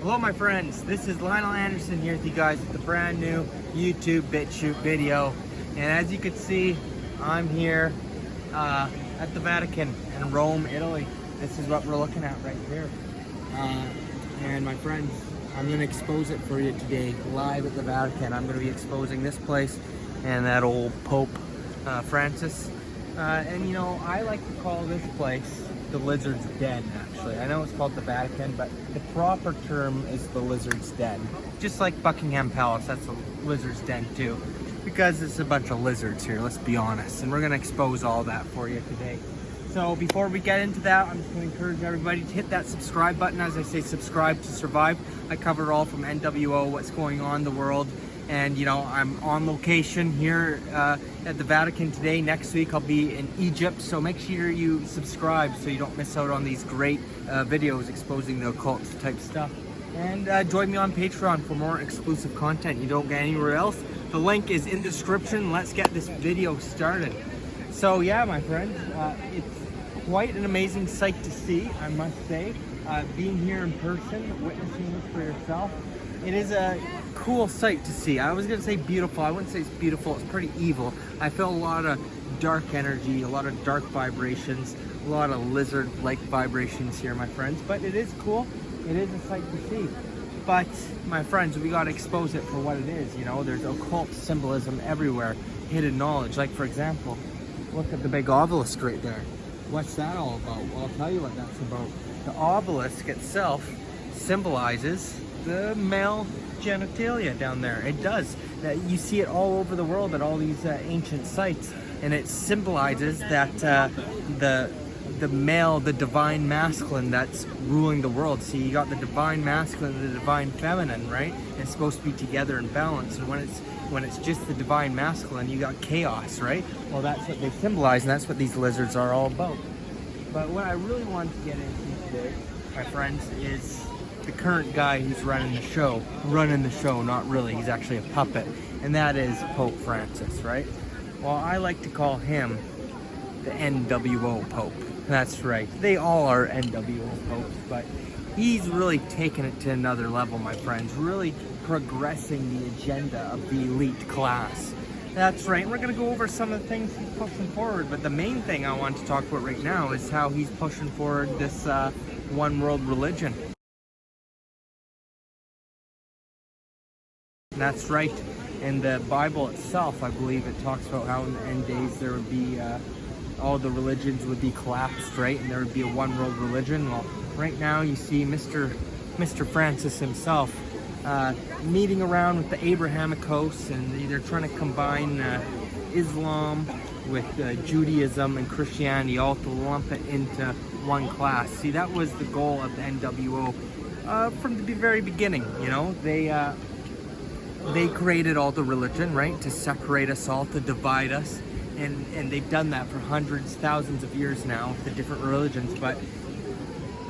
Hello my friends, this is Linol Anderson here with you guys with the brand new YouTube BitChute video. And as you can see, I'm here at the Vatican in Rome, Italy. This is what we're looking at right here. And my friends, I'm going to expose it for you today, live at the Vatican. I'm going to be exposing this place and that old Pope Francis. And you know, I like to call this place the Lizard's Den, actually. I know it's called the Vatican, but the proper term is the Lizard's Den. Just like Buckingham Palace, that's a Lizard's Den too, because it's a bunch of lizards here, let's be honest. And we're gonna expose all that for you today. So before we get into that, I'm just gonna encourage everybody to hit that subscribe button. As I say, subscribe to survive. I cover it all from NWO, what's going on in the world. And you know, I'm on location here at the Vatican today. Next week I'll be in Egypt, so make sure you subscribe so you don't miss out on these great videos exposing the occult type stuff. And join me on Patreon for more exclusive content you don't get anywhere else. The link is in the description. Let's get this video started. So yeah, my friends, it's quite an amazing sight to see, I must say. Being here in person, witnessing this for yourself, it is a cool sight to see. I was gonna say beautiful. I wouldn't say it's beautiful, it's pretty evil. I feel a lot of dark energy, a lot of dark vibrations, a lot of lizard-like vibrations here, my friends. But it is cool, it is a sight to see. But my friends, we gotta expose it for what it is, you know? There's occult symbolism everywhere, hidden knowledge. Like for example, look at the big obelisk right there. What's that all about? Well, I'll tell you what that's about. The obelisk itself symbolizes the male genitalia down there. It does. You see it all over the world at all these ancient sites, and it symbolizes that the male, the divine masculine that's ruling the world. See, you got the divine masculine and the divine feminine, right? And it's supposed to be together and balanced. And when it's just the divine masculine, you got chaos, right? Well, that's what they symbolize, and that's what these lizards are all about. But what I really wanted to get into today, my friends, is the current guy who's running the show. Running the show, not really, he's actually a puppet. And that is Pope Francis, right? Well, I like to call him the NWO Pope. That's right, they all are NWO Popes, but he's really taken it to another level, my friends. Really progressing the agenda of the elite class. That's right, we're gonna go over some of the things he's pushing forward, but the main thing I want to talk about right now is how he's pushing forward this one world religion. That's right. In the Bible itself, I believe it talks about how in the end days there would be all the religions would be collapsed, right? And there would be a one world religion. Well, right now you see Mr. Francis himself meeting around with the Abrahamic hosts, and they're trying to combine Islam with Judaism and Christianity, all to lump it into one class. See, that was the goal of the NWO from the very beginning. You know, they created all the religion, right, to separate us all, to divide us, and they've done that for hundreds, thousands of years now, the different religions. But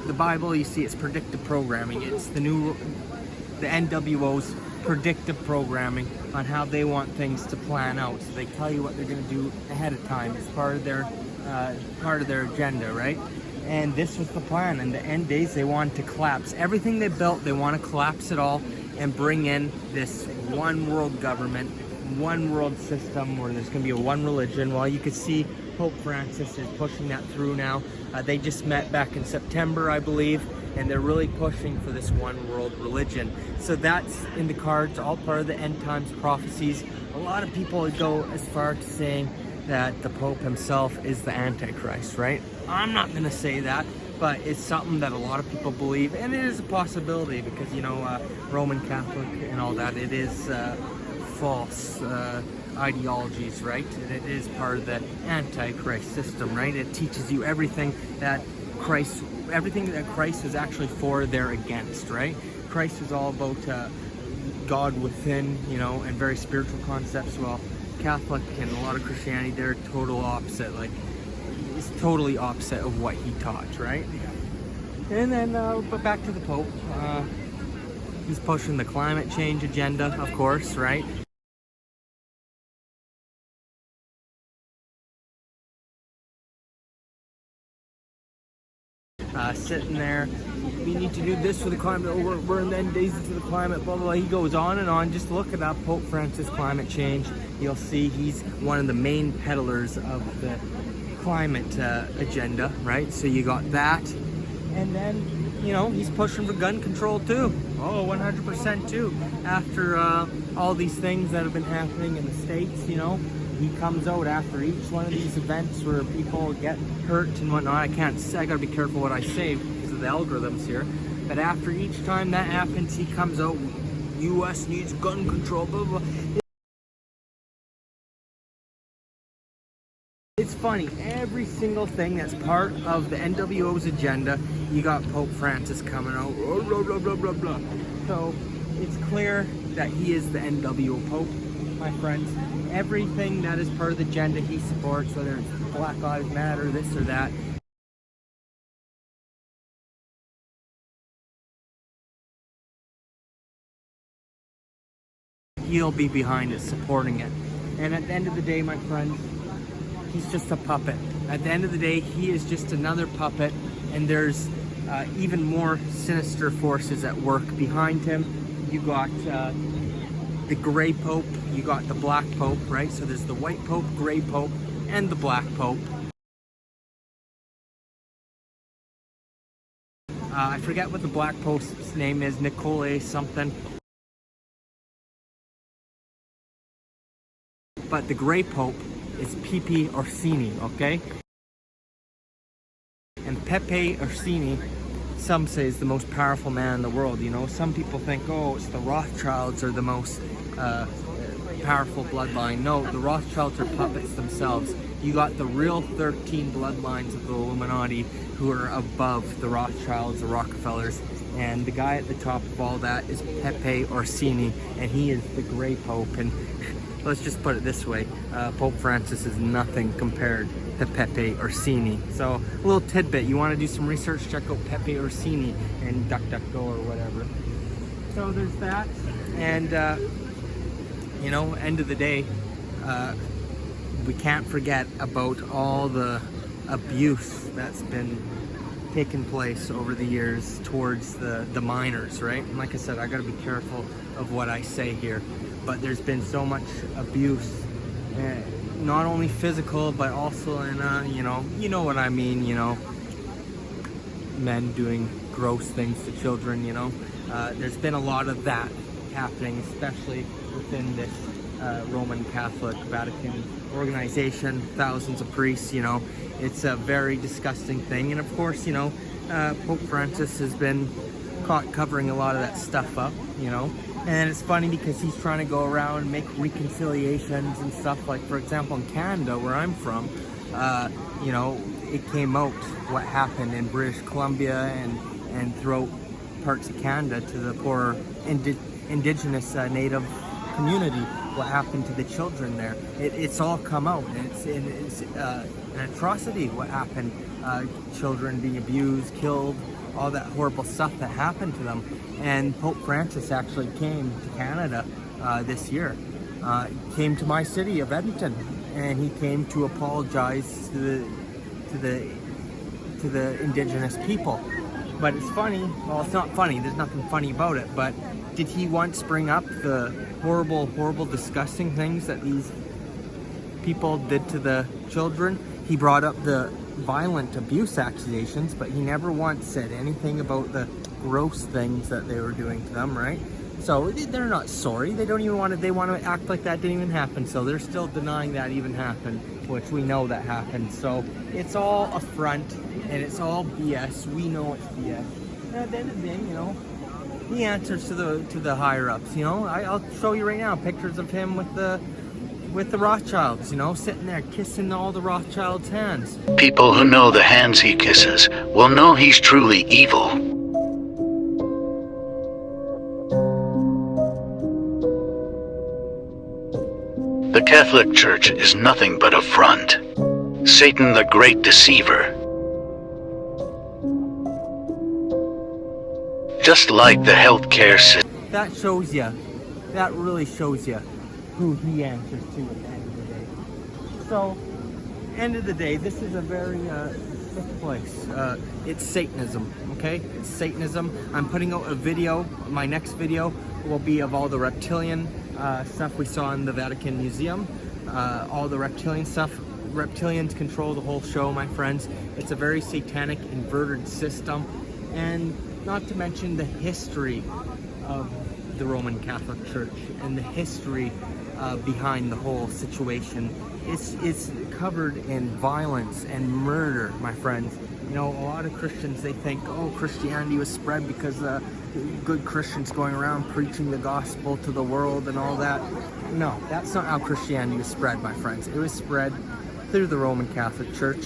the Bible, you see, it's predictive programming. It's the NWO's predictive programming on how they want things to plan out. So they tell you what they're going to do ahead of time. It's part of their agenda, right? And this was the plan. In the end days, they wanted to collapse everything they built. They want to collapse it all and bring in this one world government, one world system where there's going to be a one religion. Well, you could see Pope Francis is pushing that through now. They just met back in September, I believe, and they're really pushing for this one world religion. So that's in the cards, all part of the end times prophecies. A lot of people would go as far to saying that the Pope himself is the Antichrist, right? I'm not going to say that, but it's something that a lot of people believe, and it is a possibility because, you know, Roman Catholic and all that, it is false ideologies, right? And it is part of the Antichrist system, right? It teaches you everything that Christ is actually for, they're against, right? Christ is all about God within, you know, and very spiritual concepts. Well, Catholic and a lot of Christianity, they're total opposite. Like, it's totally opposite of what he taught, right? And then, but back to the Pope. He's pushing the climate change agenda, of course, right? Sitting there we need to do this for the climate, we're in the end days to the climate, blah, blah, blah. He goes on and on. Just look it up, Pope Francis, climate change. You'll see he's one of the main peddlers of the climate agenda, right? So you got that. And then, you know, he's pushing for gun control too. Oh, 100% too. After all these things that have been happening in the States, you know, he comes out after each one of these events where people get hurt and whatnot. I gotta be careful what I say because of the algorithms here. But after each time that happens, he comes out, US needs gun control, blah, blah, blah. It's funny, every single thing that's part of the NWO's agenda, you got Pope Francis coming out, blah, blah, blah, blah, blah. So it's clear that he is the NWO Pope, my friends. Everything that is part of the agenda he supports, whether it's Black Lives Matter, this or that. He'll be behind it, supporting it. And at the end of the day, my friends, he's just a puppet. At the end of the day, he is just another puppet, and there's even more sinister forces at work behind him. You got the gray pope, you got the black pope, right? So there's the white pope, gray pope, and the black pope. I forget what the black pope's name is, Nicole something. But the gray pope is Pepe Orsini, okay? And Pepe Orsini, some say, is the most powerful man in the world. You know, some people think, oh, it's the Rothschilds are the most powerful bloodline. No, the Rothschilds are puppets themselves. You got the real 13 bloodlines of the Illuminati who are above the Rothschilds, the Rockefellers, and the guy at the top of all that is Pepe Orsini, and he is the Grey Pope. And let's just put it this way, Pope Francis is nothing compared to Pepe Orsini. So a little tidbit, you want to do some research, check out Pepe Orsini and DuckDuckGo or whatever. So there's that, and you know, end of the day, we can't forget about all the abuse that's been taking place over the years towards the minors, right? And like I said, I gotta be careful of what I say here, but there's been so much abuse, not only physical, but also in, you know what I mean, you know, men doing gross things to children, you know. There's been a lot of that happening, especially within this Roman Catholic Vatican organization, thousands of priests, you know. It's a very disgusting thing. And of course, you know, Pope Francis has been caught covering a lot of that stuff up, you know. And it's funny because he's trying to go around and make reconciliations and stuff. Like, for example, in Canada, where I'm from, you know, it came out what happened in British Columbia and throughout parts of Canada to the poor indigenous native community, what happened to the children there. It's all come out, and it's an atrocity what happened. Children being abused, killed, all that horrible stuff that happened to them. And Pope Francis actually came to Canada this year. Came to my city of Edmonton, and he came to apologize to the indigenous people. But it's funny, well, it's not funny, there's nothing funny about it, but did he once bring up the horrible, horrible, disgusting things that these people did to the children? He brought up the violent abuse accusations, but he never once said anything about the gross things that they were doing to them, right? So they're not sorry. They don't even want to, they want to act like that didn't even happen. So they're still denying that even happened, which we know that happened. So it's all a front and it's all BS. We know it's BS. And at the end of the day, you know, he answers to the higher ups. You know, I'll show you right now pictures of him with the Rothschilds, you know, sitting there kissing all the Rothschilds' hands. People who know the hands he kisses will know he's truly evil. The Catholic Church is nothing but a front. Satan the great deceiver. Just like the healthcare system. That shows you, that really shows you who he answers to at the end of the day. So, end of the day, this is a very fifth place. It's Satanism, okay? It's Satanism. I'm putting out a video. My next video will be of all the reptilian stuff we saw in the Vatican Museum. All the reptilian stuff. Reptilians control the whole show, my friends. It's a very satanic, inverted system. And not to mention the history of the Roman Catholic Church and the history behind the whole situation. It's covered in violence and murder, my friends. You know, a lot of Christians, they think, oh, Christianity was spread because good Christians going around preaching the gospel to the world and all that. No, that's not how Christianity was spread, my friends. It was spread through the Roman Catholic Church,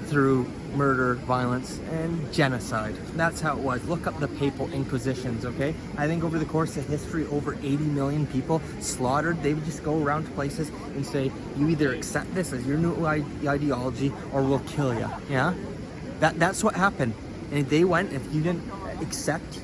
through murder, violence, and genocide. That's how it was. Look up the papal inquisitions, okay? I think over the course of history, over 80 million people slaughtered. They would just go around to places and say, you either accept this as your new ideology or we'll kill you, yeah? That's what happened. And they went, if you didn't accept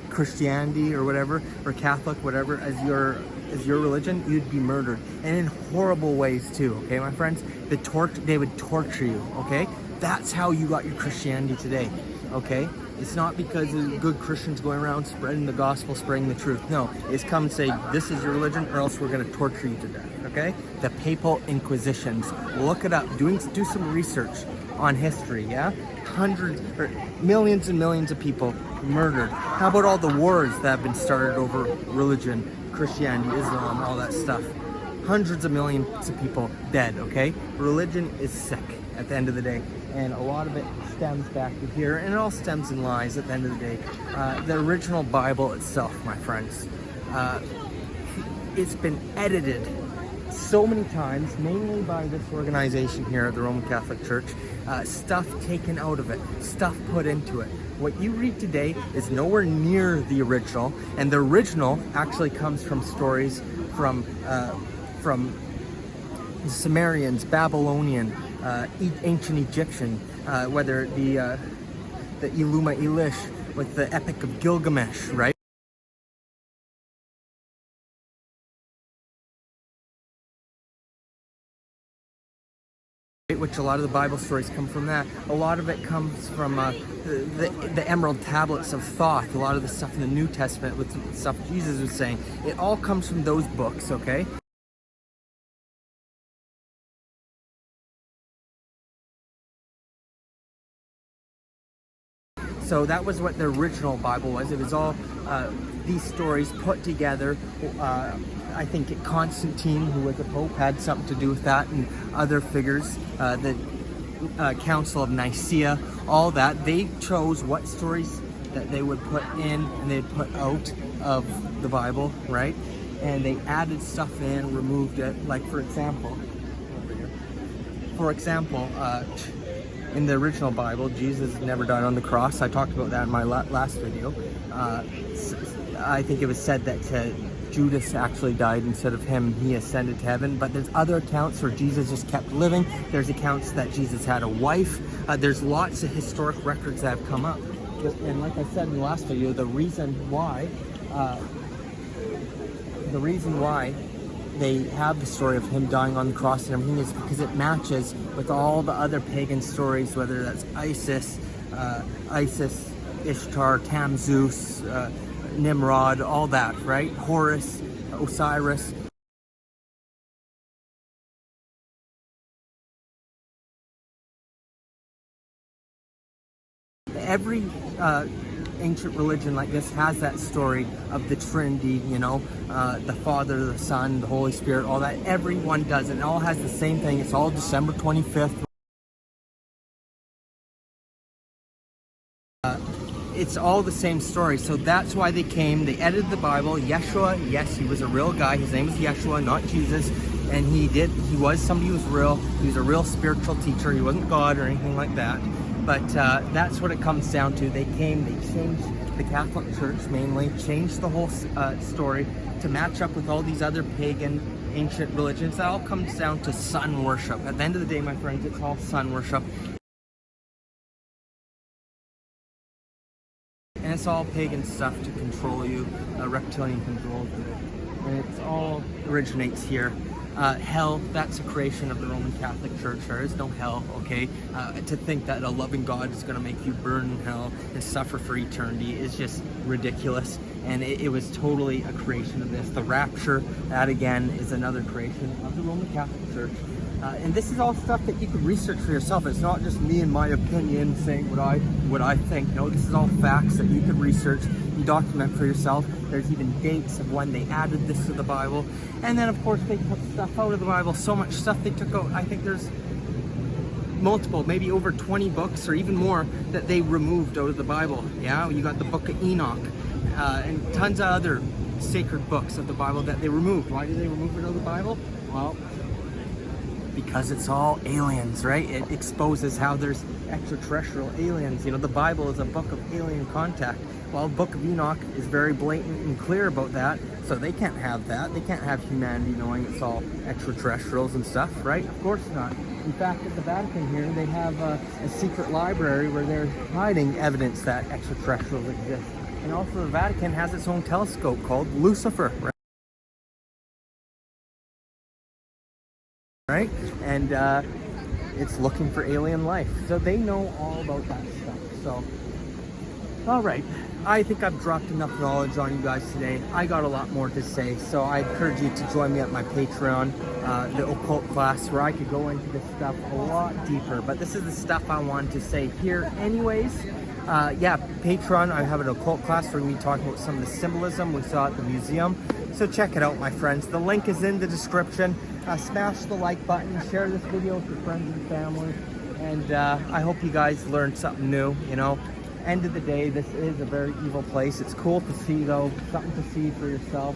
Christianity or whatever, or Catholic, whatever, as your religion, you'd be murdered, and in horrible ways too, okay, my friends? They would torture you, okay? That's how you got your Christianity today, okay? It's not because of good Christians going around spreading the gospel, spreading the truth. No, it's come and say, this is your religion or else we're going to torture you to death, okay? The papal inquisitions. Look it up. Do some research on history, yeah? Hundreds or millions and millions of people murdered. How about all the wars that have been started over religion, Christianity, Islam, all that stuff? Hundreds of millions of people dead, okay? Religion is sick at the end of the day, and a lot of it stems back to here, and it all stems in lies at the end of the day. The original Bible itself, my friends, it's been edited so many times, mainly by this organization here at the Roman Catholic Church. Stuff taken out of it, stuff put into it. What you read today is nowhere near the original, and the original actually comes from stories from the Sumerians, Babylonian, ancient Egyptian, whether it be the Illuminati with the Epic of Gilgamesh, right? Which a lot of the Bible stories come from that. A lot of it comes from the Emerald Tablets of Thoth. A lot of the stuff in the New Testament with the stuff Jesus was saying. It all comes from those books, okay? So that was what the original Bible was. It was all these stories put together. I think Constantine, who was a pope, had something to do with that, and other figures, the Council of Nicaea, all that. They chose what stories that they would put in and they'd put out of the Bible, right? And they added stuff in, removed it. Like, for example, in the original Bible, Jesus never died on the cross. I talked about that in my last video. I think it was said that Judas actually died instead of him. He ascended to heaven. But there's other accounts where Jesus just kept living. There's accounts that Jesus had a wife. There's lots of historic records that have come up. And like I said in the last video, the reason why they have the story of him dying on the cross and everything is because it matches with all the other pagan stories, whether that's Isis, Ishtar, Tammuz, Nimrod, all that, right? Horus, Osiris. Every ancient religion like this has that story of the Trinity, you know, the Father, the Son, the Holy Spirit, all that. Everyone does it. It all has the same thing. It's all December 25th. It's all the same story. So that's why they came. They edited the Bible. Yeshua, yes, he was a real guy. His name was Yeshua, not Jesus. And he was somebody who was real. He was a real spiritual teacher. He wasn't God or anything like that. But that's what it comes down to. They came, they changed the Catholic Church mainly, changed the whole story to match up with all these other pagan ancient religions. That all comes down to sun worship. At the end of the day, my friends, it's all sun worship. And it's all pagan stuff to control you, reptilian control. And it all originates here. Hell, that's a creation of the Roman Catholic Church. There is no hell, okay? To think that a loving God is going to make you burn in hell and suffer for eternity is just ridiculous. And it was totally a creation of this. The rapture, that again, is another creation of the Roman Catholic Church. And this is all stuff that you could research for yourself. It's not just me and my opinion saying what I think. No, this is all facts that you could research, you document for yourself. There's even dates of when they added this to the Bible. And then of course they took stuff out of the Bible, so much stuff they took out. I think there's multiple, maybe over 20 books or even more that they removed out of the Bible. Yeah, you got the book of Enoch and tons of other sacred books of the Bible that they removed. Why did they remove it out of the Bible? Well, because it's all aliens, right? It exposes how there's extraterrestrial aliens. You know, the Bible is a book of alien contact. Well, the book of Enoch is very blatant and clear about that, so they can't have that. They can't have humanity knowing it's all extraterrestrials and stuff, right? Of course not. In fact, at the Vatican here, they have a secret library where they're hiding evidence that extraterrestrials exist. And also the Vatican has its own telescope called Lucifer, right? And it's looking for alien life. So they know all about that stuff. So, all right. I think I've dropped enough knowledge on you guys today. I got a lot more to say, so I encourage you to join me at my Patreon, the occult class, where I could go into this stuff a lot deeper. But this is the stuff I wanted to say here anyways. Yeah, Patreon, I have an occult class where we're going to be talking about some of the symbolism we saw at the museum. So check it out, my friends. The link is in the description. Smash the like button, share this video with your friends and family, and I hope you guys learned something new. You know, end of the day, this is a very evil place. It's cool to see, though, something to see for yourself,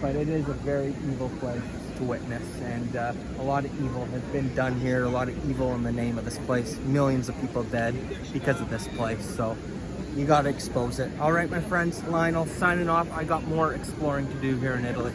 but it is a very evil place to witness, and a lot of evil has been done here, a lot of evil in the name of this place. Millions of people dead because of this place, so you got to expose it. All right, my friends, Lionel signing off. I got more exploring to do here in Italy.